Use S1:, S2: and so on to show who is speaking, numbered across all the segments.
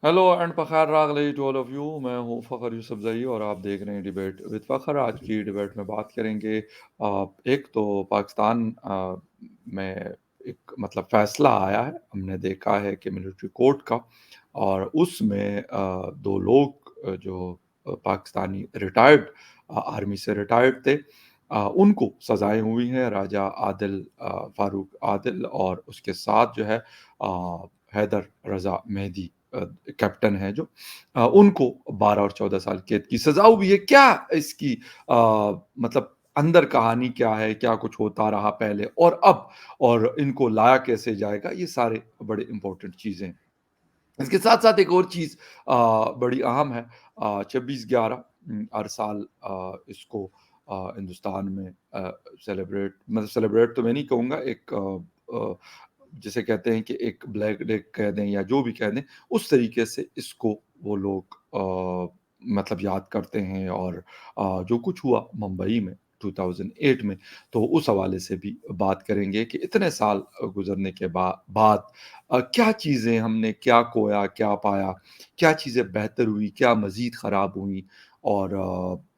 S1: Hello and Fakhar रागली to all of you. मैं हूँ फ़खर यूसुफ़ज़ई और आप देख रहे हैं डिबेट विद फ़खर। आज की डिबेट में बात करेंगे एक तो पाकिस्तान में एक मतलब फ़ैसला आया है, हमने देखा है कि मिलिट्री कोर्ट का, और उसमें 2 लोग जो पाकिस्तानी रिटायर्ड आर्मी से रिटायर्ड थे, उनको सज़ाएँ हुई हैं। राजा आदिल फ़ारूक आदिल और उसके साथ जो है हैदर रज़ा मेहदी कैप्टन है जो, उनको 12 और 14 साल कैद की सज़ा हुई है। क्या इसकी मतलब अंदर कहानी क्या है? क्या कुछ होता रहा पहले और अब? और इनको लाया कैसे जाएगा? ये सारे बड़े इम्पोर्टेंट चीज़ें हैं। इसके साथ-साथ एक और चीज़ बड़ी अहम है। 26/11 हर साल इसको हिंदुस्तान में सेलिब्रेट तो मैं नहीं कहूँगा, एक जिसे कहते हैं कि एक ब्लैक डे कह दें या जो भी कह दें, उस तरीके से इसको वो लोग मतलब याद करते हैं। और जो कुछ हुआ मुंबई में 2008 में, तो उस हवाले से भी बात करेंगे कि इतने साल गुज़रने के बाद क्या चीज़ें हमने क्या खोया, क्या पाया, क्या चीज़ें बेहतर हुई, क्या मज़ीद ख़राब हुई, और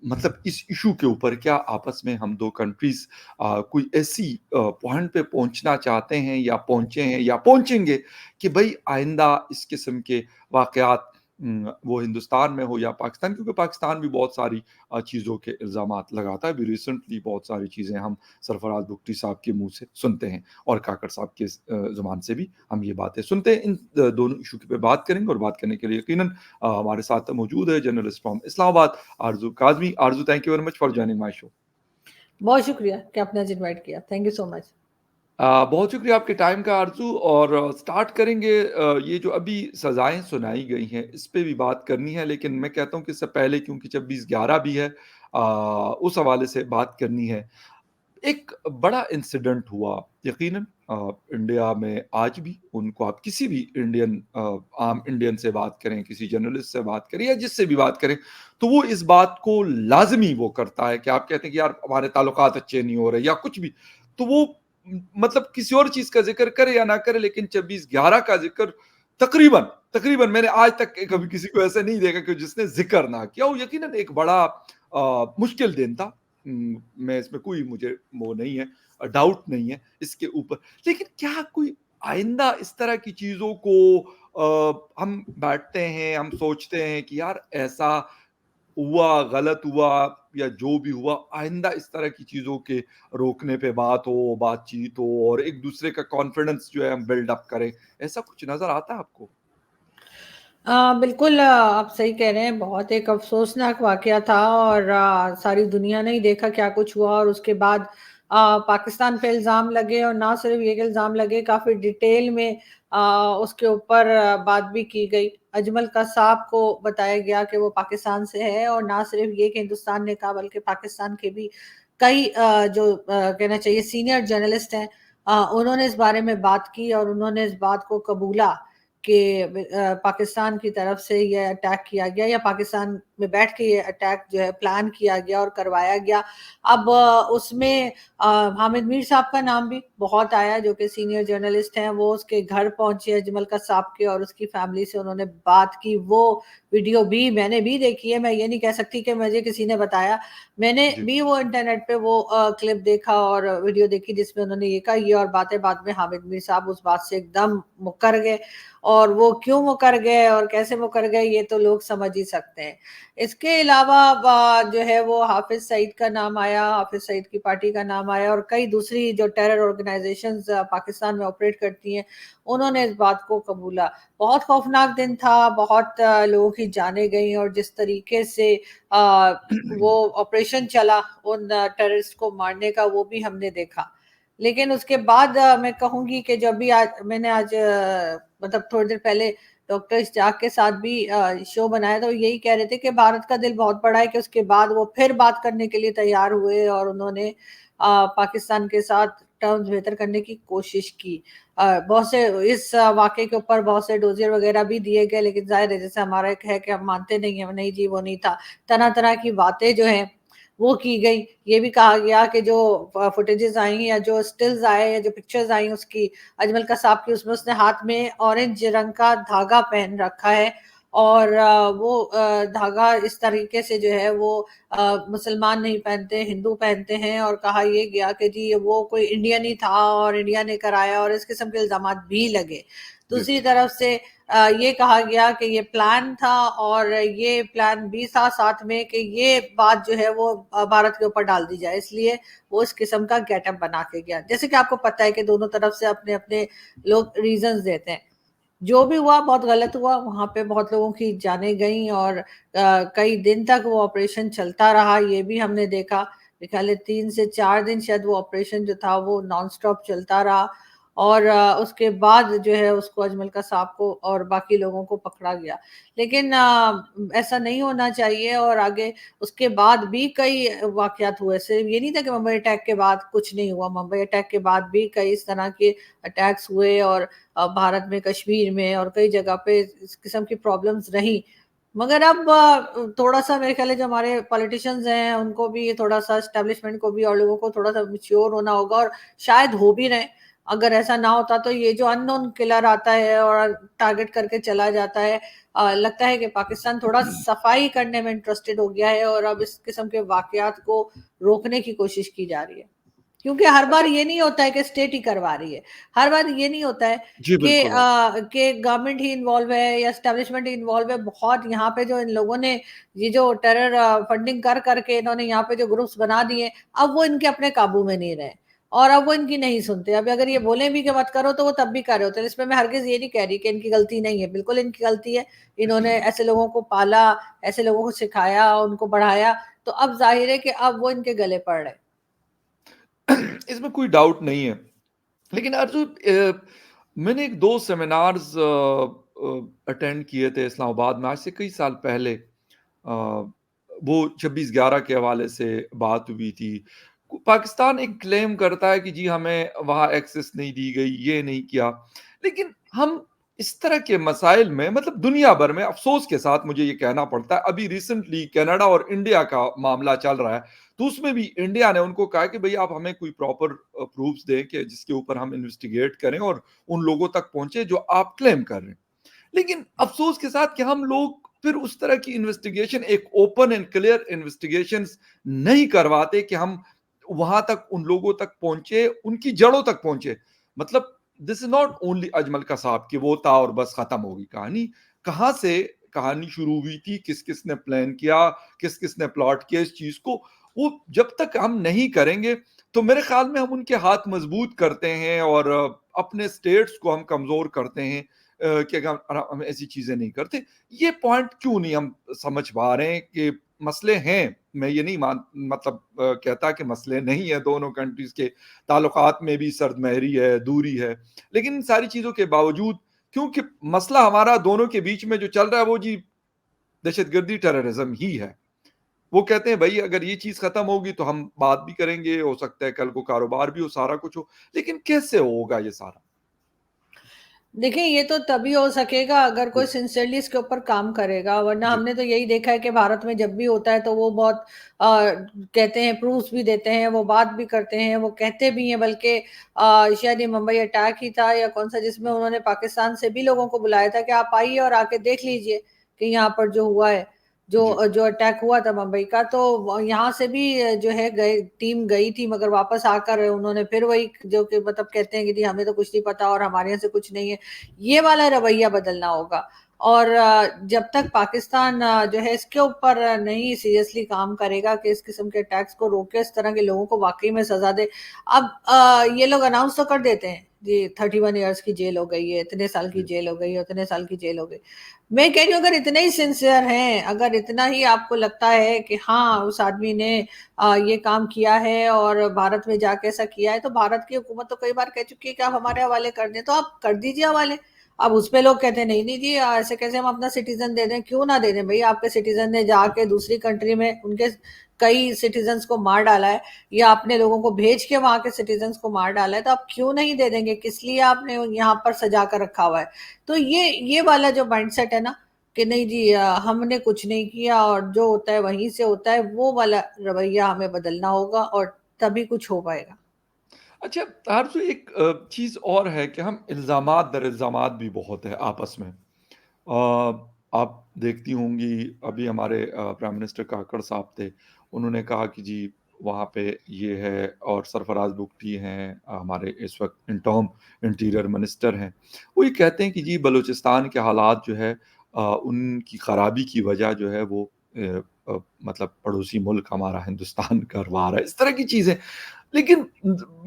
S1: मतलब इस इश्यू के ऊपर क्या आपस में हम 2 कंट्रीज़ कोई ऐसी पॉइंट पे पहुँचना चाहते हैं या पहुँचे हैं या पहुँचेंगे कि भई आइंदा इस किस्म के वाक़यात वो हिंदुस्तान में हो या पाकिस्तान, क्योंकि पाकिस्तान भी बहुत सारी चीज़ों के इल्ज़ामात लगाता है। अभी रिसेंटली बहुत सारी चीज़ें हम सरफराज बुगटी साहब के मुँह से सुनते हैं, और काकड़ साहब के ज़ुबान से भी हम ये बातें सुनते हैं। इन दोनों इश्यू पे बात करेंगे, और बात करने के लिए यकीनन हमारे साथ मौजूद है journalist from Islamabad Arzoo Kazmi. Arzoo, thank you very much for joining my show.
S2: बहुत शुक्रिया कि आपने आज इनवाइट किया। Thank you so much.
S1: बहुत शुक्रिया आपके टाइम का आरज़ू। और स्टार्ट करेंगे, ये जो अभी सज़ाएँ सुनाई गई हैं, इस पे भी बात करनी है, लेकिन मैं कहता हूँ कि इससे पहले, क्योंकि 26/11 भी है, उस हवाले से बात करनी है। एक बड़ा इंसिडेंट हुआ यकीनन इंडिया में। आज भी उनको आप किसी भी आम इंडियन से बात करें, किसी जर्नलिस्ट से बात करें या जिससे भी बात करें, तो वो इस बात को लाज़मी वो करता है कि आप कहते हैं कि यार हमारे ताल्लुकात अच्छे नहीं हो रहे या कुछ भी, तो वो मतलब किसी और चीज़ का ज़िक्र करे या ना करे, लेकिन 26/11 का ज़िक्र तकरीबन तकरीबन मैंने आज तक कभी किसी को ऐसे नहीं देखा कि जिसने ज़िक्र ना किया हो। यकीनन एक बड़ा मुश्किल दिन था। मैं इसमें कोई मुझे वो नहीं है, डाउट नहीं है इसके ऊपर। लेकिन क्या कोई आइंदा इस तरह की चीज़ों को हम बैठते हैं, हम सोचते हैं कि यार ऐसा हुआ, गलत हुआ या जो भी हुआ, आइंदा इस तरह की चीज़ों के रोकने पे बातचीत हो और एक-दूसरे का कॉन्फिडेंस जो है हम बिल्ड अप करें, ऐसा कुछ नज़र आता है आपको?
S2: बिल्कुल, आप सही कह रहे हैं। बहुत एक अफ़सोसनाक वाक़या था और सारी दुनिया ने ही देखा क्या कुछ हुआ और उसके बाद पाकिस्तान पे इल्ज़ाम लगे और ना सिर्फ़ ये कि इल्ज़ाम लगे, काफ़ी डिटेल में उसके ऊपर बात भी की गई। अजमल कसाब को बताया गया कि वो पाकिस्तान से है और ना सिर्फ़ ये कि हिंदुस्तान ने कहा, बल्कि पाकिस्तान के भी कई कहना चाहिए सीनियर जर्नलिस्ट हैं, उन्होंने इस बारे में बात की और उन्होंने इस बात को कबूला कि पाकिस्तान की तरफ से ये अटैक किया गया या पाकिस्तान में बैठ के ये अटैक जो है प्लान किया गया और करवाया गया। अब उसमें हामिद मीर साहब का नाम भी बहुत आया, जो कि सीनियर जर्नलिस्ट हैं। वो उसके घर पहुंचे अजमल कसाब के और उसकी फैमिली से उन्होंने बात की। वो वीडियो भी मैंने भी देखी है, मैं ये नहीं कह सकती कि मुझे किसी ने बताया। मैंने
S1: जी।
S2: भी वो इंटरनेट पे वो क्लिप देखा और वीडियो देखी जिसमें उन्होंने ये कहा ये, और बातें बाद में हामिद मीर साहब उस बात से एकदम मुकर गए। और वो क्यों मुकर गए और कैसे मुकर गए ये तो लोग समझ ही सकते हैं। इसके अलावा जो है वो हाफिज सईद का नाम आया, हाफिज सईद की पार्टी का नाम आया और कई दूसरी जो टेरर ऑर्गेनाइजेशंस पाकिस्तान में ऑपरेट करती हैं, उन्होंने इस बात को कबूला। बहुत खौफनाक दिन था, बहुत लोगों की जानें गई और जिस तरीके से अ, वो ऑपरेशन चला उन टेररिस्ट को मारने का, वो भी हमने देखा। लेकिन उसके बाद मैं कहूँगी कि जब भी आज मैंने आज मतलब थोड़ी देर पहले डॉक्टर इस्हाक के साथ भी शो बनाया, तो यही कह रहे थे कि भारत का दिल बहुत बड़ा है कि उसके बाद वो फिर बात करने के लिए तैयार हुए और उन्होंने पाकिस्तान के साथ टर्म्स बेहतर करने की कोशिश की। बहुत से इस वाक़े के ऊपर बहुत से डोज़ियर वग़ैरह भी दिए गए, लेकिन ज़ाहिर है जैसे हमारा एक है कि हम मानते नहीं हैं, नहीं जी वो नहीं था। तरह-तरह की बातें जो हैं वो की गई। ये भी कहा गया कि जो फुटेजेस आई या जो स्टिल्स आए या जो पिक्चर्स आई उसकी, अजमल कसाब की, उसमें उसने हाथ में ऑरेंज रंग का धागा पहन रखा है और वो धागा इस तरीके से जो है वो मुसलमान नहीं पहनते, हिंदू पहनते हैं, और कहा ये गया कि जी वो कोई इंडियन ही था और इंडिया ने कराया, और इस किस्म के इल्जामात भी लगे।
S1: जी।
S2: दूसरी तरफ से ये कहा गया कि ये प्लान था, और ये प्लान भी था साथ में कि ये बात जो है वो भारत के ऊपर डाल दी जाए, इसलिए वो इस किस्म का गेटअप बना के गया। जैसे कि आपको पता है कि दोनों तरफ से अपने अपने लोग रीजंस देते हैं। जो भी हुआ बहुत गलत हुआ, वहां पे बहुत लोगों की जानें गई, और कई दिन तक वो ऑपरेशन चलता रहा, ये भी हमने देखा। मेरे ख्याल है 3 से 4 दिन शायद वो ऑपरेशन जो था वो नॉन स्टॉप चलता रहा, और उसके बाद जो है उसको अजमल कसाब को और बाकी लोगों को पकड़ा गया। लेकिन ऐसा नहीं होना चाहिए, और आगे उसके बाद भी कई वाकयात हुए। सिर्फ ये नहीं था कि मुंबई अटैक के बाद कुछ नहीं हुआ, मुंबई अटैक के बाद भी कई इस तरह के अटैक्स हुए, और भारत में, कश्मीर में और कई जगह पे इस किस्म की प्रॉब्लम्स रही। मगर अब थोड़ा सा मेरे ख्याल है जो हमारे पॉलिटिशियंस हैं उनको भी ये थोड़ा सा, एस्टेब्लिशमेंट को भी, और लोगों को थोड़ा सा मैच्योर होना होगा, और शायद हो भी रहे। अगर ऐसा ना होता तो ये जो अननोन किलर आता है और टारगेट करके चला जाता है, लगता है कि पाकिस्तान थोड़ा सफाई करने में इंटरेस्टेड हो गया है, और अब इस किस्म के वाकयात को रोकने की कोशिश की जा रही है। क्योंकि हर बार
S1: अच्छा।
S2: ये नहीं होता है कि स्टेट ही करवा रही है, हर बार ये नहीं होता है
S1: जी, बिल्कुल आप।
S2: कि गवर्नमेंट ही इन्वॉल्व है या एस्टेब्लिशमेंट ही इन्वॉल्व है। बहुत यहाँ पे जो इन लोगों ने ये जो टेरर फंडिंग कर करके इन्होंने यहाँ पे जो ग्रुप्स बना दिए, अब वो इनके अपने काबू में नहीं रहे, और अब वो इनकी नहीं सुनते। अब अगर ये बोले भी कि मत करो तो वो तब भी कर रहे होते हैं। इसमें मैं हरगिज ये नहीं कह रही कि इनकी गलती नहीं है, बिल्कुल इनकी गलती है। इन्होंने ऐसे लोगों को पाला, ऐसे लोगों को सिखाया, उनको बढ़ाया, तो अब जाहिर है कि अब वो इनके गले पड़ रहे हैं।
S1: इसमें कोई डाउट नहीं है। लेकिन अर्जुन, मैंने 1-2 सेमिनार्स अटेंड किए थे इस्लामाबाद में आज से कई साल पहले। वो 26/11 के हवाले से बात हुई थी। पाकिस्तान एक क्लेम करता है कि जी हमें वहाँ एक्सेस नहीं दी गई, ये नहीं किया। लेकिन हम इस तरह के मसाइल में, मतलब दुनिया भर में, अफ़सोस के साथ मुझे ये कहना पड़ता है, अभी रिसेंटली कनाडा और इंडिया का मामला चल रहा है, तो उसमें भी इंडिया ने उनको कहा कि भई आप हमें कोई प्रॉपर प्रूफ्स दें कि जिसके ऊपर हम इन्वेस्टिगेट करें और उन लोगों तक पहुँचे जो आप क्लेम कर रहे हैं। लेकिन अफ़सोस के साथ कि हम लोग फिर उस तरह की इन्वेस्टिगेशन, एक ओपन एंड क्लियर इन्वेस्टिगेशंस नहीं करवाते कि हम वहां तक, उन लोगों तक पहुंचे, उनकी जड़ों तक पहुंचे। मतलब this is not only Ajmal Kasab कि वो था और बस खत्म होगी कहानी। कहां से कहानी शुरू हुई थी, किस किस ने प्लान किया, किस किस ने प्लॉट किया इस चीज को, वो जब तक हम नहीं करेंगे तो मेरे ख्याल में हम उनके हाथ मजबूत करते हैं और अपने स्टेट्स को हम कमजोर करते हैं कि अगर हम ऐसी चीजें नहीं करते। ये पॉइंट क्यों नहीं हम समझ पा रहे हैं कि मसले हैं। मैं ये नहीं मान मतलब कहता कि मसले नहीं है, दोनों कंट्रीज के ताल्लुकात में भी सर्दमहरी है, दूरी है, लेकिन इन सारी चीजों के बावजूद, क्योंकि मसला हमारा दोनों के बीच में जो चल रहा है वो जी दहशतगर्दी, टेररिज्म ही है। वो कहते हैं भाई अगर ये चीज खत्म होगी तो हम बात भी करेंगे, हो सकता है कल को कारोबार भी हो, सारा कुछ हो, लेकिन कैसे होगा ये सारा?
S2: देखिए, ये तो तभी हो सकेगा अगर कोई
S1: जी।
S2: सिंसियरली इसके ऊपर काम करेगा, वरना
S1: जी।
S2: हमने तो यही देखा है कि भारत में जब भी होता है तो वो बहुत कहते हैं, प्रूफ्स भी देते हैं, वो बात भी करते हैं, वो कहते भी हैं। बल्कि शायद ये मुंबई अटैक ही था या कौन सा, जिसमें उन्होंने पाकिस्तान से भी लोगों को बुलाया था कि आप आइए और आके देख लीजिए कि यहाँ पर जो हुआ है,
S1: जी।
S2: जो अटैक हुआ था मुंबई का। तो यहाँ से भी जो है गए, टीम गई थी, मगर वापस आकर उन्होंने फिर वही जो कि मतलब कहते हैं कि जी हमें तो कुछ नहीं पता और हमारे यहाँ से कुछ नहीं है। ये वाला रवैया बदलना होगा। और जब तक पाकिस्तान जो है इसके ऊपर नहीं सीरियसली काम करेगा कि इस किस्म के अटैक्स को रोके, इस तरह के लोगों को वाकई में सजा दे। अब ये लोग अनाउंस तो कर देते हैं जी 31 ईयर्स की जेल हो गई है, इतने साल की
S1: जी।
S2: जेल हो गई है, उतने साल की जेल हो गई। मैं कह रही हूँ अगर इतने ही सिंसियर हैं, अगर इतना ही आपको लगता है कि हाँ उस आदमी ने ये काम किया है और भारत में जाके ऐसा किया है, तो भारत की हुकूमत तो कई बार कह चुकी है कि आप हमारे हवाले कर दें, तो आप कर दीजिए हवाले। अब उस पे लोग कहते हैं नहीं नहीं जी, ऐसे कैसे हम अपना सिटीजन दे दें। क्यों ना दे दें भाई, आपके सिटीजन ने जाके दूसरी कंट्री में उनके कई सिटीजन्स को मार डाला है, या अपने लोगों को भेज के वहां के सिटीजन्स को मार डाला है, तो आप क्यों नहीं दे देंगे? किस लिए आपने यहाँ पर सजा कर रखा हुआ है? तो ये वाला जो माइंडसेट है ना कि नहीं जी हमने कुछ नहीं किया और जो होता है वहीं से होता है, वो वाला रवैया हमें बदलना होगा, और तभी कुछ हो पाएगा।
S1: अच्छा, आरज़ू, एक चीज़ और है कि हम इल्ज़ामात दर इल्ज़ामात भी बहुत है आपस में। आप देखती होंगी अभी हमारे प्राइम मिनिस्टर काकड़ साहब थे, उन्होंने कहा कि जी वहाँ पे ये है और सरफराज बुगटी हैं हमारे इस वक़्त इंटर्म इंटीरियर मिनिस्टर हैं। वो ये कहते हैं कि जी बलूचिस्तान के हालात जो है उनकी खराबी की वजह जो है वो मतलब पड़ोसी मुल्क हमारा हिंदुस्तान करवा रहा है, इस तरह की चीज़ें। लेकिन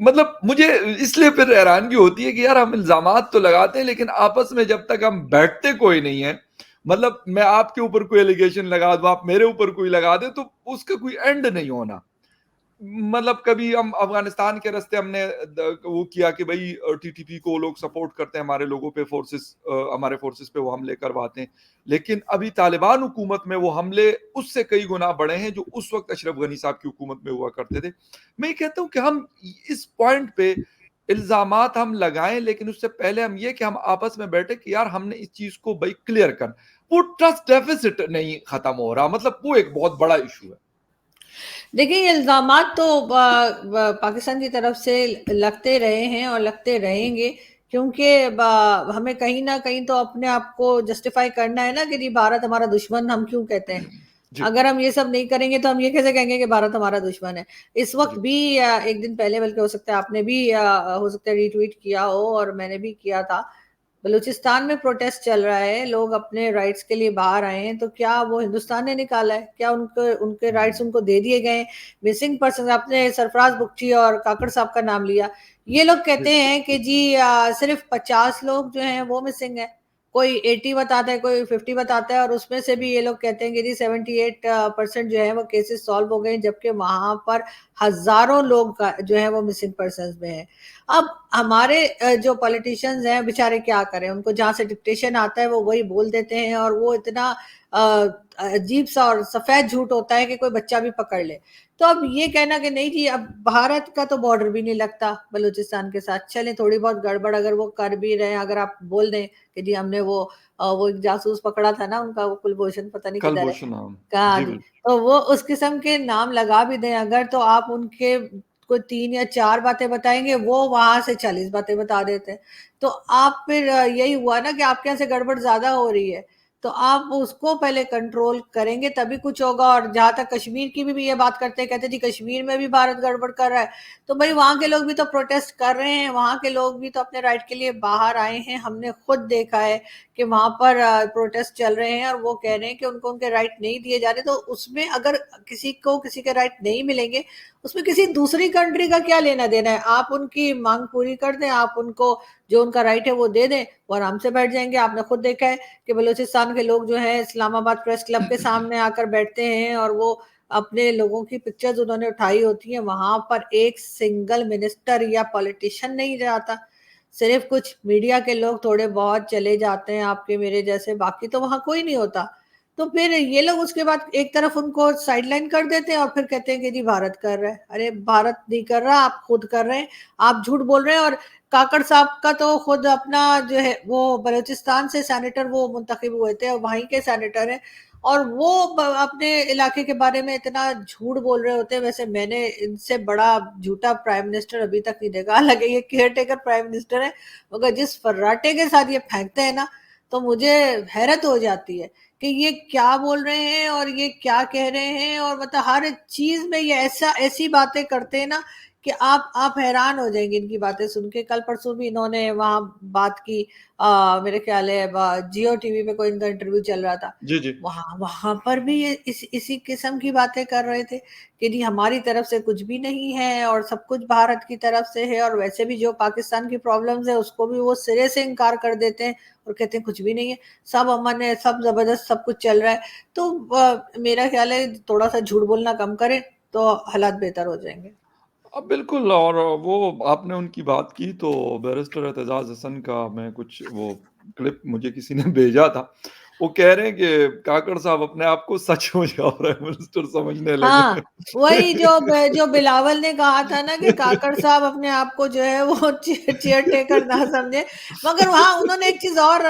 S1: मतलब मुझे इसलिए फिर हैरानगी होती है कि यार हम इल्ज़ामात तो लगाते हैं लेकिन आपस में जब तक हम बैठते कोई नहीं है, मतलब मैं आपके ऊपर कोई एलिगेशन लगा दूँ, आप मेरे ऊपर कोई लगा दें तो उसका कोई एंड नहीं होना। मतलब कभी हम अफ़गानिस्तान के रास्ते हमने वो किया कि भई टीटीपी को लोग सपोर्ट करते हैं, हमारे लोगों पे हमारे फ़ोर्सेस पे वो हमले करवाते हैं। लेकिन अभी तालिबान हुकूमत में वो हमले उससे कई गुना बढ़े हैं, जो उस वक़्त अशरफ गनी साहब की हुकूमत में हुआ करते थे। मैं ये कहता हूँ कि हम इस पॉइंट पे इल्ज़ामात हम लगाएँ, लेकिन उससे पहले हम ये कि हम आपस में बैठे कि यार हमने इस चीज़ को भई क्लियर करना। वो ट्रस्ट डेफ़िसिट नहीं खत्म हो रहा, मतलब वो एक बहुत बड़ा इश्यू है।
S2: देखिए, ये इल्ज़ामात तो पाकिस्तान की तरफ से लगते रहे हैं और लगते रहेंगे, क्योंकि हमें कहीं न कहीं तो अपने आप को जस्टिफ़ाई करना है ना कि जी भारत हमारा दुश्मन हम क्यों कहते हैं।
S1: जी,
S2: अगर हम ये सब नहीं करेंगे तो हम ये कैसे कहेंगे कि भारत हमारा दुश्मन है। इस वक़्त
S1: जी,
S2: भी 1 दिन पहले बल्कि हो सकता है आपने भी हो सकता है रीट्वीट किया हो और मैंने भी किया था। बलूचिस्तान में प्रोटेस्ट चल रहा है, लोग अपने राइट्स के लिए बाहर आए हैं, तो क्या वो हिंदुस्तान ने निकाला है? क्या उनके उनके राइट्स
S1: हुँ,
S2: उनको दे दिए गए हैं? मिसिंग पर्सन आपने सरफराज बुगटी और काकड़ साहब का नाम लिया। ये लोग कहते
S1: बिल्कुल।
S2: हैं कि जी सिर्फ़ 50 लोग जो हैं वो मिसिंग हैं। कोई 80 बताता है, कोई 50 बताता है और उसमें से भी ये लोग कहते हैं कि जी 78% जो है वो केसेस सॉल्व हो गए हैं, जबकि वहाँ पर हज़ारों लोग का जो है वो मिसिंग पर्सन्स में हैं। अब हमारे जो पॉलिटिशियंस हैं बेचारे क्या करें, उनको जहाँ से डिक्टेशन आता है वो वही बोल देते हैं और वो इतना अजीब सा और सफेद झूठ होता है कि कोई बच्चा भी पकड़ ले। तो अब ये कहना कि नहीं जी अब भारत का तो बॉर्डर भी नहीं लगता बलूचिस्तान के साथ, चलें थोड़ी बहुत गड़बड़ अगर वो कर भी रहे हैं, अगर आप बोल दें कि जी हमने वो एक जासूस पकड़ा था ना उनका, वो कुलभूषण पता नहीं किधर है,
S1: कलभूषण हाँ।
S2: कहाँ
S1: जी,
S2: जी,
S1: बिल्कुल।
S2: तो वो उस किस्म के नाम लगा भी दें अगर, तो आप उनके कोई 3 या 4 बातें बताएँगे, वो वहाँ से 40 बातें बता देते हैं। तो आप फिर यही हुआ ना कि आपके यहाँ से गड़बड़ ज़्यादा हो रही है, तो आप उसको पहले कंट्रोल करेंगे तभी कुछ होगा। और जहाँ तक कश्मीर की भी ये बात करते हैं, कहते हैं जी कश्मीर में भी भारत गड़बड़ कर रहा है, तो भई वहाँ के लोग भी तो प्रोटेस्ट कर रहे हैं, वहाँ के लोग भी तो अपने राइट के लिए बाहर आए हैं। हमने खुद देखा है कि वहाँ पर प्रोटेस्ट चल रहे हैं और वो कह रहे हैं कि उनको उनके राइट नहीं दिए जा रहे, तो उसमें अगर किसी को किसी के राइट नहीं मिलेंगे, उसमें किसी दूसरी कंट्री का क्या लेना-देना है? आप उनकी माँग पूरी कर दें, आप उनको जो उनका राइट है वो दे दें, वो आराम से बैठ जाएँगे। आपने खुद देखा है कि बलूचिस्तान के लोग जो हैं इस्लामाबाद प्रेस क्लब के सामने आकर बैठते हैं और वो अपने लोगों की पिक्चर्स उन्होंने उठाई होती हैं, वहाँ पर एक सिंगल मिनिस्टर या पॉलिटिशियन नहीं जाता। सिर्फ़ कुछ मीडिया के लोग थोड़े बहुत चले जाते हैं आपके मेरे जैसे, बाकी तो वहाँ कोई नहीं होता। तो फिर ये लोग उसके बाद एक तरफ उनको साइडलाइन कर देते हैं और फिर कहते हैं कि जी भारत कर रहा है। अरे भारत नहीं कर रहा, आप खुद कर रहे हैं, आप झूठ बोल रहे हैं। और काकड़ साहब का तो खुद अपना जो है वो बलूचिस्तान से सेनेटर वो मुंतखब हुए थे और वहीं के सेनेटर हैं और वो अपने इलाके के बारे में इतना झूठ बोल रहे होते हैं। वैसे मैंने इनसे बड़ा झूठा प्राइम मिनिस्टर अभी तक नहीं देखा, हालांकि ये केयर टेकर प्राइम मिनिस्टर है, मगर जिस फर्राटे के साथ ये फेंकते हैं ना, तो मुझे हैरत हो जाती है कि ये क्या बोल रहे हैं और ये क्या कह रहे हैं। और मतलब हर चीज में ये ऐसी बातें करते हैं ना कि आप हैरान हो जाएंगे इनकी बातें सुन के। कल परसों भी इन्होंने वहां बात की, मेरे ख्याल है जियो टीवी पे कोई इनका इंटरव्यू चल रहा था,
S1: जी, जी।
S2: वहां वहां पर भी ये इसी किस्म की बातें कर रहे थे कि जी हमारी तरफ से कुछ भी नहीं है और सब कुछ भारत की तरफ से है। और वैसे भी जो पाकिस्तान की प्रॉब्लम्स है उसको भी वो सिरे से इनकार कर देते हैं और कहते हैं कुछ भी नहीं है, सब अमन है, सब जबरदस्त, सब कुछ चल रहा है। तो मेरा ख्याल है थोड़ा सा झूठ बोलना कम करें तो हालात बेहतर हो जाएंगे।
S1: बिल्कुल और वो आपने उनकी बात की तो बैरिस्टर एतजाज़ हसन का मैं कुछ वो क्लिप मुझे किसी ने भेजा था। वो कह रहे हैं कि काकड़ साहब अपने आप को सचमुच का प्राइम मिनिस्टर समझने लगे
S2: हाँ,
S1: हैं।
S2: वही जो बिलावल ने कहा था ना कि काकड़ साहब अपने आप को जो है वो चेयर टेकर ना समझे। मगर वहाँ उन्होंने एक चीज़ और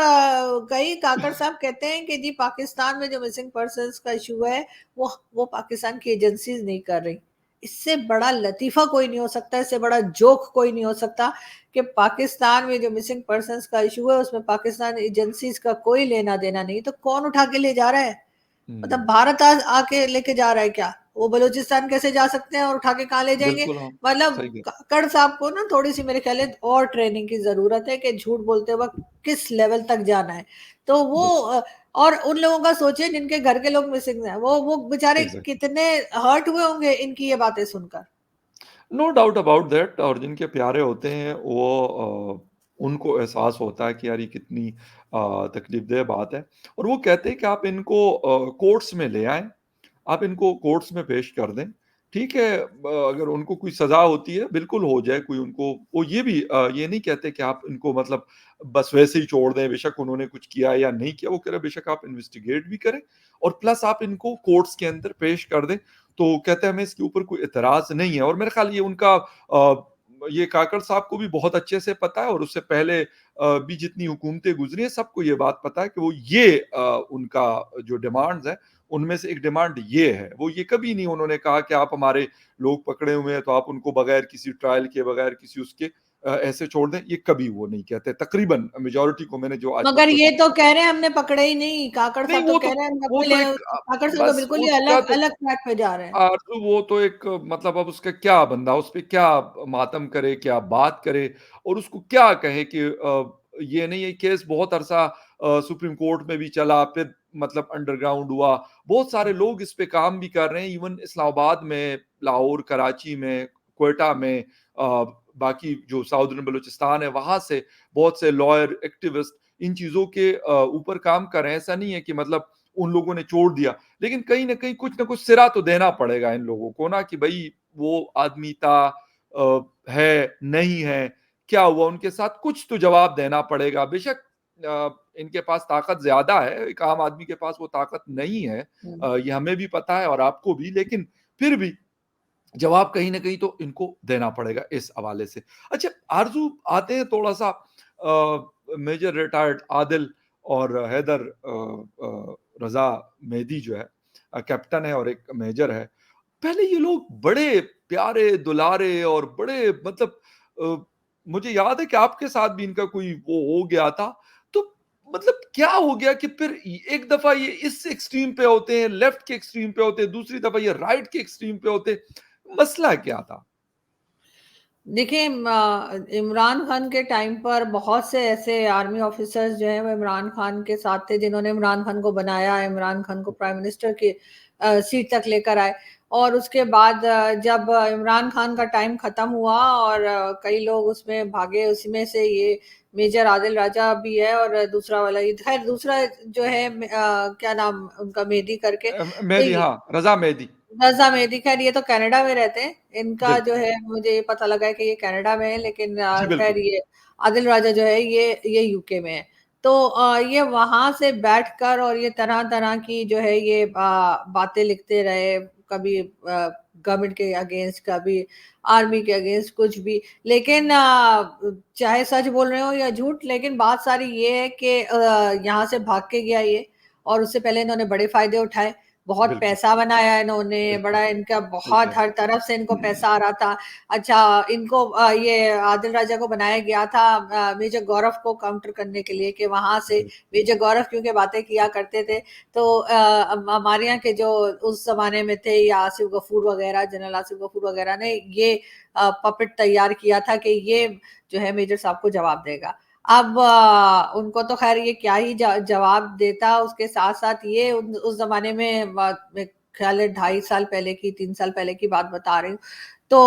S2: कही, काकड़ साहब कहते हैं कि जी पाकिस्तान में जो मिसिंग पर्सन्स का इश्यू है, वो पाकिस्तान की एजेंसीज़ नहीं कर रही। इससे बड़ा लतीफ़ा कोई नहीं हो सकता, इससे बड़ा जोक कोई नहीं हो सकता कि पाकिस्तान में जो मिसिंग पर्सन्स का इश्यू है, उसमें पाकिस्तान एजेंसीज़ का कोई लेना-देना नहीं, तो कौन उठा के ले जा रहा है? मतलब
S1: हुँ,
S2: भारत आज आके लेके जा रहा है क्या? वो बलूचिस्तान कैसे जा सकते हैं और उठा के कहाँ ले जाएँगे?
S1: बिल्कुल हाँ,
S2: मतलब
S1: सही कह
S2: काकड़ साहब को ना थोड़ी-सी मेरे ख्याल है और ट्रेनिंग की ज़रूरत है कि झूठ बोलते वक़्त किस लेवल तक जाना है। तो वो
S1: बिल
S2: और उन लोगों का सोचिए जिनके घर के लोग मिसिंग हैं, वो बेचारे
S1: एग्ज़ैक्टली।
S2: कितने हर्ट हुए होंगे इनकी ये बातें सुनकर।
S1: नो डाउट अबाउट दैट और जिनके प्यारे होते हैं वो उनको एहसास होता है कि यार ये कितनी तकलीफ़देह बात है और वो कहते हैं कि आप इनको कोर्ट्स में ले आएँ, आप इनको कोर्ट्स में पेश कर दें। ठीक है अगर उनको कोई सज़ा होती है बिल्कुल हो जाए कोई उनको वो ये भी ये नहीं कहते कि आप इनको मतलब बस वैसे ही छोड़ दें, बेशक उन्होंने कुछ किया या नहीं किया, वो कह रहे हैं बेशक आप इन्वेस्टिगेट भी करें और प्लस आप इनको कोर्ट्स के अंदर पेश कर दें। तो कहते हैं हमें इसके ऊपर कोई एतराज़ नहीं है और मेरे ख़्याल ये उनका ये काकड़ साहब को भी बहुत अच्छे से पता है और उससे पहले भी जितनी हुकूमतें गुज़री हैं, सबको ये बात पता है कि वो ये उनका जो डिमांड्स हैं, उनमें से एक डिमांड ये है। वो ये कभी नहीं उन्होंने कहा कि आप हमारे लोग पकड़े हुए हैं, तो आप उनको बगैर किसी ट्रायल के, बगैर किसी उसके ऐसे छोड़ दें, ये कभी वो नहीं कहते। तकरीबन मेजॉरिटी को मैंने जो आज तक
S2: मगर
S1: तो
S2: ये तो कह रहे हैं हमने पकड़े ही नहीं, काकड़
S1: नहीं
S2: साहब तो कह रहे हैं हम
S1: वो तो
S2: पकड़े
S1: एक
S2: काकड़ साहब तो
S1: बस
S2: बिल्कुल ही
S1: उसका
S2: अलग
S1: तो
S2: अलग ट्रैक पे जा रहे हैं।
S1: आरज़ू वो तो एक मतलब अब उसका क्या बंदा उस पे क्या मातम करे, क्या बात करे और उसको क्या कहे कि ये नहीं ये केस बहुत अरसा सुप्रीम कोर्ट में भी चला, फिर मतलब अंडरग्राउंड हुआ। बहुत सारे लोग इस पे काम भी कर रहे हैं, इवन इस्लामाबाद में, लाहौर, कराची में, क्वेटा में बाकी जो साउदर्न बलूचिस्तान है, वहाँ से बहुत से लॉयर, एक्टिविस्ट इन चीज़ों के ऊपर काम कर रहे हैं। ऐसा नहीं है कि मतलब उन लोगों ने छोड़ दिया। लेकिन कहीं न कहीं कुछ न कुछ सिरा तो देना पड़ेगा इन लोगों को ना कि भई वो आदमी था है, नहीं है, क्या हुआ उनके साथ? कुछ तो जवाब देना पड़ेगा। बेशक इनके पास ताकत ज़्यादा है, एक आम आदमी के पास वो ताकत नहीं है।
S2: हुँ।
S1: ये हमें भी पता है और आपको भी, लेकिन फिर भी जवाब कहीं न कहीं तो इनको देना पड़ेगा इस हवाले से। अच्छा आरज़ू आते हैं थोड़ा-सा मेजर रिटायर्ड आदिल और हैदर रज़ा मेहदी जो है कैप्टन है और एक मेजर है। पहले ये लोग बड़े प्यारे, दुलारे और बड़े मतलब अ, मुझे याद है कि आपके साथ भी इनका कोई वो हो गया था। तो मतलब क्या हो गया कि फिर एक दफ़ा ये इस एक्सट्रीम पे होते हैं, लेफ्ट के एक्सट्रीम पे होते हैं, दूसरी दफ़ा ये राइट के एक्सट्रीम पे होते हैं। मसला क्या था?
S2: देखिए इमरान खान के टाइम पर बहुत से ऐसे आर्मी ऑफिसर्स जो हैं वो इमरान खान के साथ थे जिन्होंने इमरान खान को बनाया, इमरान खान को प्राइम मिनिस्टर की सीट तक लेकर आए और उसके बाद जब इमरान खान का टाइम खत्म हुआ और कई लोग उसमें भागे, उसमें से ये मेजर आदिल राजा भी है और दूसरा वाला ये खैर दूसरा जो है क्या नाम उनका मेहदी करके तो
S1: मेहदी हाँ, रज़ा मेहदी।
S2: रज़ा मेहदी खैर ये तो कनाडा में रहते हैं। इनका जो
S1: बिल्कुल।
S2: है मुझे ये पता लगा है कि ये कनाडा में है लेकिन
S1: जी,
S2: खैर
S1: बिल्कुल।
S2: ये आदिल राजा जो है ये यूके में है। तो ये वहाँ से बैठकर और ये तरह-तरह की जो है ये बातें लिखते रहे, कभी गवर्नमेंट के अगेंस्ट, कभी आर्मी के अगेंस्ट कुछ भी। लेकिन चाहे सच बोल रहे हो या झूठ लेकिन बात सारी ये है कि यहाँ से भाग के गया ये और उससे पहले इन्होंने बड़े फ़ायदे उठाए। बहुत
S1: बिल्कुल,
S2: पैसा बनाया इन्होंने,
S1: बिल्कुल।
S2: बड़ा इनका
S1: सही
S2: बहुत
S1: कह
S2: हर तरफ से इनको पैसा आ रहा था। अच्छा इनको ये आदिल राजा को बनाया गया था मेजर गौरव को काउंटर करने के लिए कि वहाँ से
S1: बिल
S2: मेजर गौरव क्योंकि बातें किया करते थे, तो हमारे यहाँ के जो उस ज़माने में थे या आसिफ गफूर वगैरह, जनरल आसिफ गफूर वगैरह ने ये पपेट तैयार किया था कि ये जो है मेजर साहब को जवाब देगा। अब उनको तो ख़ैर ये क्या ही जवाब देता, उसके साथ-साथ ये उस ज़माने में मेरे ख़्याल है 2.5 साल पहले की 3 साल पहले की बात बता रही हूँ। तो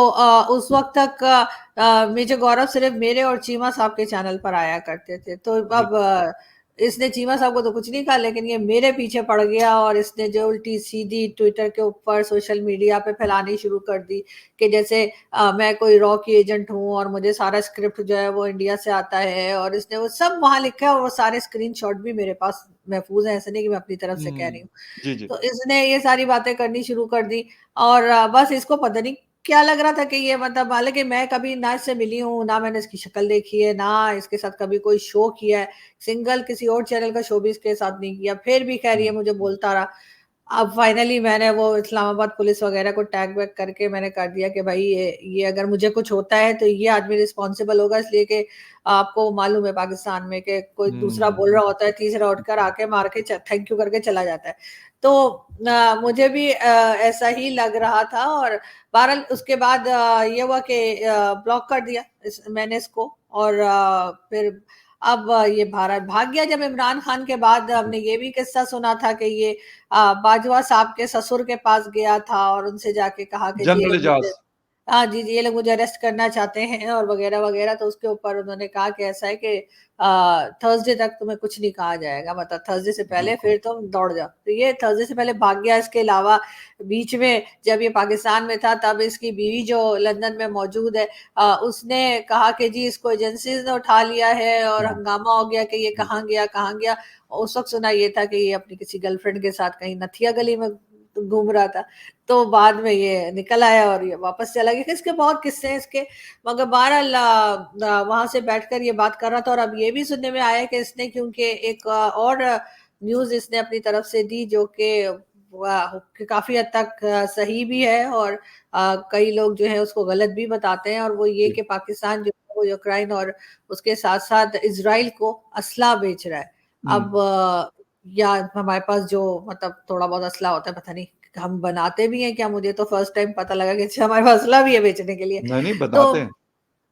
S2: उस वक़्त तक मेजर गौरव सिर्फ़ मेरे और चीमा साहब के चैनल पर आया करते थे। तो अब
S1: बिल्कुल।
S2: इसने चीमा साहब को तो कुछ नहीं कहा लेकिन ये मेरे पीछे पड़ गया और इसने जो उल्टी-सीधी ट्विटर के ऊपर सोशल मीडिया पे फैलानी शुरू कर दी कि जैसे मैं कोई रॉ की एजेंट हूँ और मुझे सारा स्क्रिप्ट जो है वो इंडिया से आता है और इसने वो सब वहाँ लिखा है और वो सारे स्क्रीनशॉट भी मेरे पास महफूज़ हैं, ऐसा नहीं कि मैं अपनी तरफ से कह रही
S1: हुँ।
S2: हूँ।
S1: जी, जी।
S2: तो इसने ये सारी बातें करनी शुरू कर दी और बस इसको पता नहीं क्या लग रहा था कि ये मतलब हालाँकि मैं कभी ना इससे मिली हूँ, ना मैंने इसकी शक्ल देखी है, ना इसके साथ कभी कोई शो किया है, सिंगल किसी और चैनल का शो भी इसके साथ नहीं किया, फिर भी ख़ैर ये
S1: हुँ,
S2: मुझे
S1: हुँ।
S2: बोलता रहा। अब फाइनली मैंने वो इस्लामाबाद पुलिस वगैरह को टैग बैक करके मैंने कर दिया कि भाई ये अगर मुझे कुछ होता है तो ये आदमी रिस्पॉन्सिबल होगा, इसलिए कि आपको मालूम है पाकिस्तान में कि कोई दूसरा बोल
S1: हुँ,
S2: रहा होता है, तीसरा उठकर आके मार के थैंक यू करके चला जाता है। तो मुझे भी ऐसा ही लग रहा था, और बहरहाल उसके बाद ये हुआ कि ब्लॉक कर दिया मैंने इसको, और फिर अब ये भारत भाग गया। जब इमरान खान के बाद
S1: जी।
S2: हमने ये भी किस्सा सुना था कि ये बाजवा साहब के ससुर के पास गया था और उनसे जाके कहा कि जी ये
S1: जनरल
S2: लोग मुझे,
S1: एजाज।
S2: हाँ जी, जी, ये लोग मुझे अरेस्ट करना चाहते हैं और वगैरह-वगैरह। तो उसके ऊपर उन्होंने कहा कि ऐसा है कि थर्सडे तक तुम्हें कुछ नहीं कहा जाएगा, मतलब थर्सडे से पहले
S1: बिल्कुल।
S2: फिर तुम दौड़ जाओ। तो ये थर्सडे से पहले भाग गया। इसके अलावा बीच में जब ये पाकिस्तान में था तब इसकी बीवी जो लंदन में मौजूद है, उसने कहा कि जी इसको एजेंसीज़ ने उठा लिया है और
S1: हाँ,
S2: हंगामा हो गया कि ये
S1: बिल्कुल।
S2: कहाँ गया, कहाँ गया? और उस वक़्त सुना ये था कि ये अपनी किसी गर्लफ्रेंड के साथ कहीं नथिया गली में घूम रहा था। तो बाद में ये निकल आया और ये वापस चला गया। इसके बहुत किस्से हैं इसके, मगर बहरहाल वहाँ से बैठकर ये बात कर रहा था। और अब ये भी सुनने में आया है कि इसने, क्योंकि एक और न्यूज़ इसने अपनी तरफ से दी जो कि काफ़ी हद तक सही भी है, और कई लोग जो है उसको गलत भी बताते हैं, और वो ये
S1: जी।
S2: कि पाकिस्तान जो है वो यूक्रेन और उसके साथ-साथ इज़राइल को असला बेच रहा है।
S1: हुँ।
S2: अब या हमारे पास जो मतलब थोड़ा बहुत असला होता है, पता नहीं हम बनाते भी हैं क्या? मुझे तो फर्स्ट टाइम पता लगा कि अच्छा हमारे पास असला भी है बेचने के लिए।
S1: नहीं, नहीं
S2: तो
S1: बताते हैं।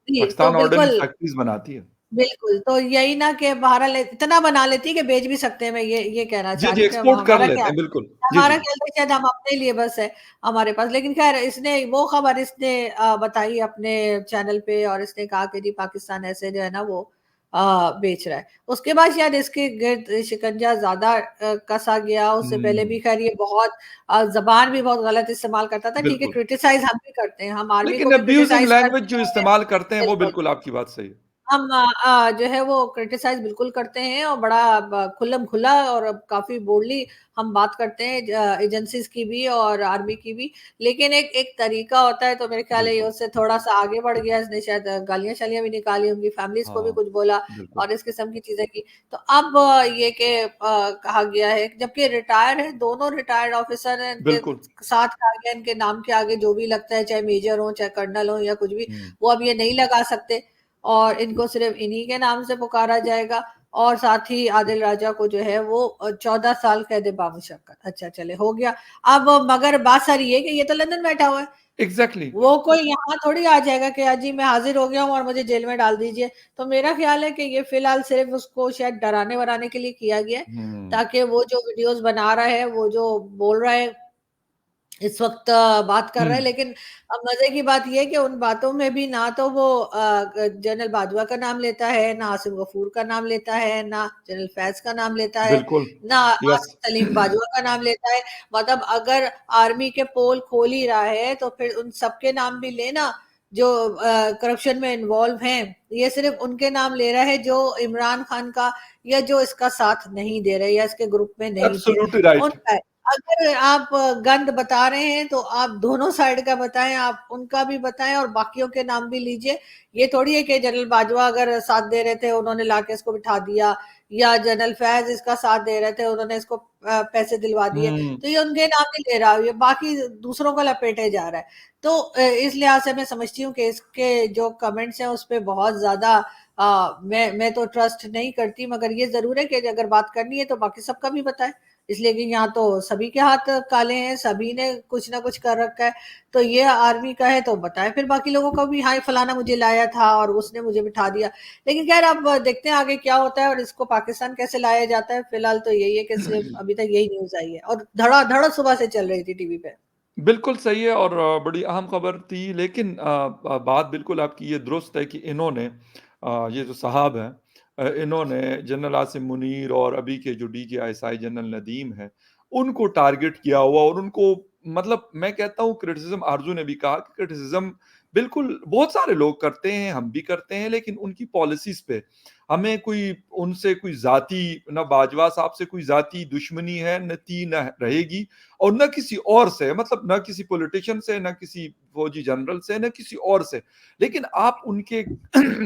S2: जी, तो
S1: पाकिस्तान ऑर्डिनेंस
S2: बिल्कुल,
S1: फैक्ट्रीज़ बनाती है।
S2: बिल्कुल, तो यही ना कि बहरहाल इतना बना लेती है कि बेच भी सकते हैं, मैं ये कहना
S1: जी,
S2: चाह
S1: जी,
S2: रही हूँ कि
S1: एक्सपोर्ट कर
S2: हमारा क्या
S1: लेते
S2: है?
S1: हैं, बिल्कुल। जी, जी,
S2: हमारा
S1: जी।
S2: ख्याल था शायद हम अपने लिए बस है हमारे पास, लेकिन ख़ैर इसने वो खबर इसने बताई अपने चैनल पे, और इसने कहा कि जी पाकिस्तान ऐसे जो है ना वो बेच रहा है। उसके बाद शायद इसके गिर्द शिकंजा ज़्यादा कसा गया, उससे पहले
S1: हुँ,
S2: भी ख़ैर ये बहुत ज़बान भी बहुत गलत इस्तेमाल करता था। ठीक है,
S1: बिल्कुल।
S2: क्रिटिसाइज़ हम भी करते हैं, हम आर्मी को
S1: लेकिन
S2: भी
S1: अब्यूज़िव
S2: क्रिटिसाइज़
S1: लैंग्वेज
S2: करते
S1: जो
S2: हैं।
S1: इस्तेमाल करते हैं, वो
S2: बिल्कुल।
S1: बिल्कुल आपकी बात सही है।
S2: हम जो है वो क्रिटिसाइज़ बिल्कुल करते हैं, और बड़ा खुल्लम-खुला और काफ़ी बोल्डली हम बात करते हैं एजेंसीज़ की भी और आर्मी की भी। लेकिन एक एक तरीका होता है, तो मेरे ख्याल है ये
S1: बिल्कुल।
S2: उससे थोड़ा-सा आगे बढ़ गया। इसने शायद गालियाँ-शालियाँ भी निकाली होंगी, फैमिलीज़ को भी
S1: हाँ,
S2: कुछ बोला
S1: बिल्कुल।
S2: और इस किस्म की चीज़ें की। तो अब ये कि कहा गया है, जबकि रिटायर है, दोनों रिटायर्ड ऑफ़िसर हैं, इनके
S1: बिल्कुल।
S2: साथ कहा गया इनके नाम के आगे जो भी लगता है, चाहे मेजर हो, चाहे कर्नल हो या कुछ भी,
S1: हुँ,
S2: वो अब ये नहीं लगा सकते। और इनको सिर्फ़ इन्हीं के नाम से पुकारा जाएगा, और साथ ही आदिल राजा को जो है वो 14 साल कैद बामुशक्कत। अच्छा चले हो गया। अब मगर बात सारी ये है कि ये तो लंदन बैठा हुआ है।
S1: एग्ज़ैक्टली।
S2: वो कोई यहाँ थोड़ी आ जाएगा कि जी मैं हाज़िर हो गया हूँ और मुझे जेल में डाल दीजिए। तो मेरा ख़्याल है कि ये फ़िलहाल सिर्फ़ उसको शायद डराने-वराने के लिए किया गया है,
S1: हुँ,
S2: ताकि वो जो वीडियोज़ बना रहा है, वो जो बोल रहा है इस वक़्त बात कर रहे हैं।
S1: हुँ,
S2: लेकिन अब मज़े की बात ये है कि उन बातों में भी ना तो वो जनरल बाजवा का नाम लेता है, ना आसिम गफ़ूर का नाम लेता है, ना जनरल फैज़ का नाम लेता है,
S1: बिल्कुल।
S2: ना
S1: यस।
S2: आसिम सलीम बाजवा का नाम लेता है। मतलब अगर आर्मी के पोल खोल ही रहा है, तो फिर उन सबके नाम भी ले ना, जो करप्शन में इन्वॉल्व हैं। ये सिर्फ़ उनके नाम ले रहा है जो इमरान खान का, या जो इसका साथ नहीं दे रहे या इसके ग्रुप में नहीं थे,
S1: एब्सोल्यूटली राइट।
S2: उनका है। अगर आप गंद बता रहे हैं तो आप दोनों साइड का बताएँ, आप उनका भी बताएँ और बाकियों के नाम भी लीजिए। ये थोड़ी है कि जनरल बाजवा अगर साथ दे रहे थे, उन्होंने लाके इसको बिठा दिया, या जनरल फैज़ इसका साथ दे रहे थे, उन्होंने इसको पैसे दिलवा दिए।
S1: हुँ,
S2: तो ये उनके नाम नहीं ले रहा, ये बाकी दूसरों को लपेटे जा रहा है। तो इस लिहाज़ से मैं समझती हूँ कि इसके जो कमेंट्स हैं उस पे बहुत ज़्यादा मैं तो ट्रस्ट नहीं करती, मगर ये ज़रूर है कि अगर बात करनी है तो बाकी सबका भी बताएँ। इसलिए कि यहाँ तो सभी के हाथ काले हैं, सभी ने कुछ ना कुछ कर रखा है। तो ये आर्मी का है तो बताएँ फिर बाकी लोगों को भी, हाँ, फलाना मुझे लाया था और उसने मुझे बिठा दिया। लेकिन ख़ैर अब देखते हैं आगे क्या होता है और इसको पाकिस्तान कैसे लाया जाता है। फ़िलहाल तो यही है कि सिर्फ़ अभी तक यही न्यूज़ आई है, और धड़ाधड़ सुबह से चल रही थी टीवी पे।
S1: बिल्कुल सही है और बड़ी अहम खबर थी लेकिन बात बिल्कुल आपकी ये दुरुस्त है कि इन्होंने ये जो साहब हैं इन्होंने जनरल आसिम मुनीर और अभी के जो डीजीआईएसआई जनरल नदीम हैं, उनको टारगेट किया हुआ और उनको मतलब मैं कहता हूँ क्रिटिसिज़्म आरज़ू ने भी कहा कि क्रिटिसिज़्म बिल्कुल बहुत सारे लोग करते हैं, हम भी करते हैं लेकिन उनकी पॉलिसीज़ पे हमें कोई उनसे कोई ज़ाती ना बाजवा साहब से कोई ज़ाती दुश्मनी है, न थी, न रहेगी और ना किसी और से मतलब ना किसी पॉलिटिशियन से, ना किसी फौजी जनरल से, ना किसी और से। लेकिन आप उनके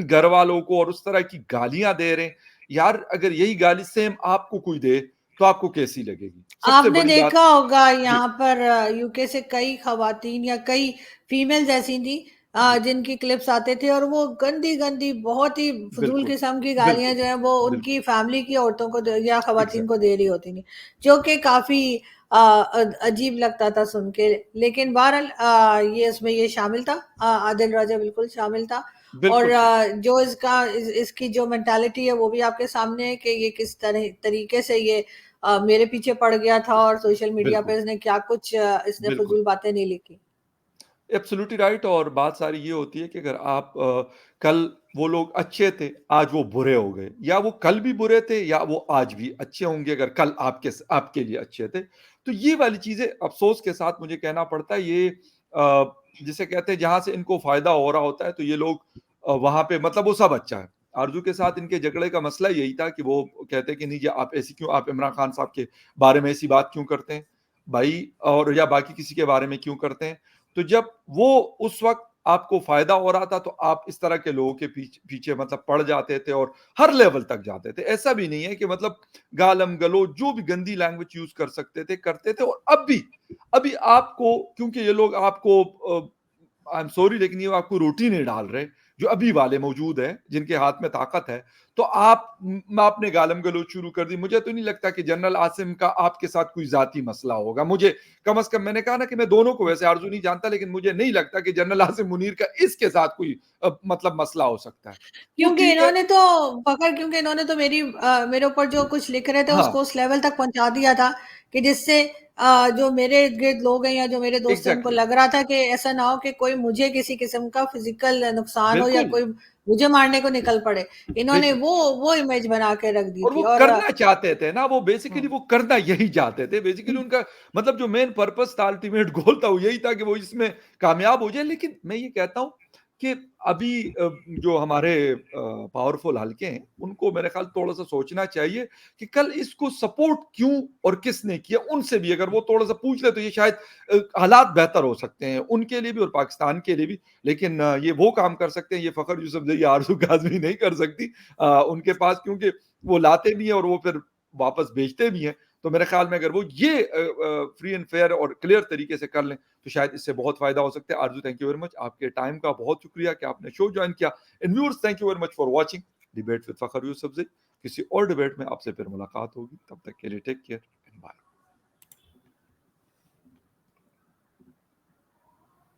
S1: घरवालों को और उस तरह की गालियाँ दे रहे हैं। यार अगर यही गाली सेम आपको कोई दे, तो आपको कैसी लगेगी? सबसे
S2: आपने
S1: बड़ी बात।
S2: देखा होगा
S1: जी,
S2: यहाँ पर यूके से कई खवातीन या कई फीमेल्स ऐसी थी
S1: जी,
S2: जिनकी क्लिप्स आते थे और वो गंदी गंदी बहुत ही फजूल
S1: बिल्कुल,
S2: किस्म की गालियां
S1: बिल्कुल,
S2: जो है वो उनकी
S1: बिल्कुल,
S2: फैमिली की औरतों को या खवातीन को
S1: एग्ज़ैक्टली,
S2: दे रही होती थी, जो कि काफी अजीब लगता था सुन के। लेकिन बहरहाल ये इसमें ये शामिल था, आदिल राजा बिल्कुल शामिल था। और
S1: बिल्कुल सही,
S2: जो इसकी जो मेंटालिटी है वो भी आपके सामने है कि ये किस तरह तरीके से ये मेरे पीछे पड़ गया था और सोशल मीडिया
S1: बिल्कुल,
S2: पे इसने क्या कुछ इसने
S1: बिल्कुल।
S2: फ़िज़ूल बातें नहीं लिखी।
S1: Absolutely right. और बात सारी ये होती है कि अगर आप कल वो लोग अच्छे थे, आज वो बुरे हो गए, या वो कल भी बुरे थे या वो आज भी अच्छे होंगे अगर कल आपके लिए अच्छे थे। तो ये वाली चीज़ें अफ़सोस के साथ मुझे कहना पड़ता है, ये जिसे कहते हैं जहाँ से इनको फ़ायदा हो रहा होता है तो ये लोग वहाँ पे मतलब वो सब अच्छा है। आरज़ू के साथ इनके झगड़े का मसला यही था कि वो कहते हैं कि नहीं जी आप ऐसी क्यों, आप इमरान खान साहब के बारे में ऐसी बात क्यों करते हैं? भाई, और या बाकी किसी के बारे में क्यों करते हैं? तो जब वो उस वक़्त आपको फ़ायदा हो रहा था तो आप इस तरह के लोगों के पीछे मतलब पड़ जाते थे और हर लेवल तक जाते थे। ऐसा भी नहीं है कि मतलब गालम-गलौच जो भी गंदी लैंग्वेज यूज़ कर सकते थे, करते थे। और अभी आपको, क्योंकि ये लोग आपको आई एम सॉरी लेकिन ये आपको रोटी नहीं डाल रहे, जो अभी वाले मौजूद हैं, जिनके हाथ में ताकत है, तो आपने गालम-गलौच शुरू कर दी। मुझे तो नहीं लगता कि जनरल आसिम का आपके साथ कोई ज़ाती मसला होगा। मुझे कम से कम, मैंने कहा ना कि मैं दोनों को वैसे आरज़ू नहीं जानता, लेकिन मुझे नहीं लगता कि जनरल आसिम मुनीर का इसके साथ कोई मतलब मसला हो सकता है। क्योंकि
S2: क्योंकि इन्होंने तो मेरे ऊपर जो कुछ लिख रहे थे
S1: हाँ,
S2: उसको उस लेवल तक पहुँचा दिया था कि जिससे जो मेरे इर्द-गिर्द लोग हैं या जो मेरे दोस्त हैं उनको
S1: एग्ज़ैक्टली,
S2: लग रहा था कि ऐसा ना हो कि कोई मुझे किसी किस्म का फ़िज़िकल नुकसान हो या
S1: बिल्कुल,
S2: कोई मुझे मारने को निकल पड़े। इन्होंने
S1: बेशक।
S2: वो इमेज बना के रख दी
S1: और
S2: थी
S1: वो
S2: और
S1: करना चाहते थे ना, वो बेसिकली
S2: हुँ।
S1: वो करना यही चाहते थे। बेसिकली उनका मतलब जो मेन पर्पस था, अल्टीमेट गोल था, वो यही था कि वो इसमें कामयाब हो जाए। लेकिन मैं ये कहता हूँ कि अभी जो हमारे पावरफुल हलके हैं, उनको मेरे ख्याल थोड़ा-सा सोचना चाहिए कि कल इसको सपोर्ट क्यों और किसने किया? उनसे भी अगर वो थोड़ा-सा पूछ ले तो ये शायद हालात बेहतर हो सकते हैं, उनके लिए भी और पाकिस्तान के लिए भी। लेकिन ये वो काम कर सकते हैं, ये फ़खर यूसुफ़ज़ई, आरज़ू काज़मी नहीं कर सकती। उनके पास, क्योंकि वो लाते भी हैं और वो फिर वापस बेचते भी हैं। तो मेरे ख़्याल में अगर वो ये फ्री एंड फेयर और क्लियर तरीके से कर लें, तो शायद इससे बहुत फ़ायदा हो सकता है। Arzoo, thank you very much. आपके टाइम का बहुत शुक्रिया कि आपने शो जॉइन किया। And viewers, thank you very much for watching debate with Fakhar Yousafzai. किसी और डिबेट में आपसे फिर मुलाकात होगी। तब तक के लिए टेक केयर एंड बाय।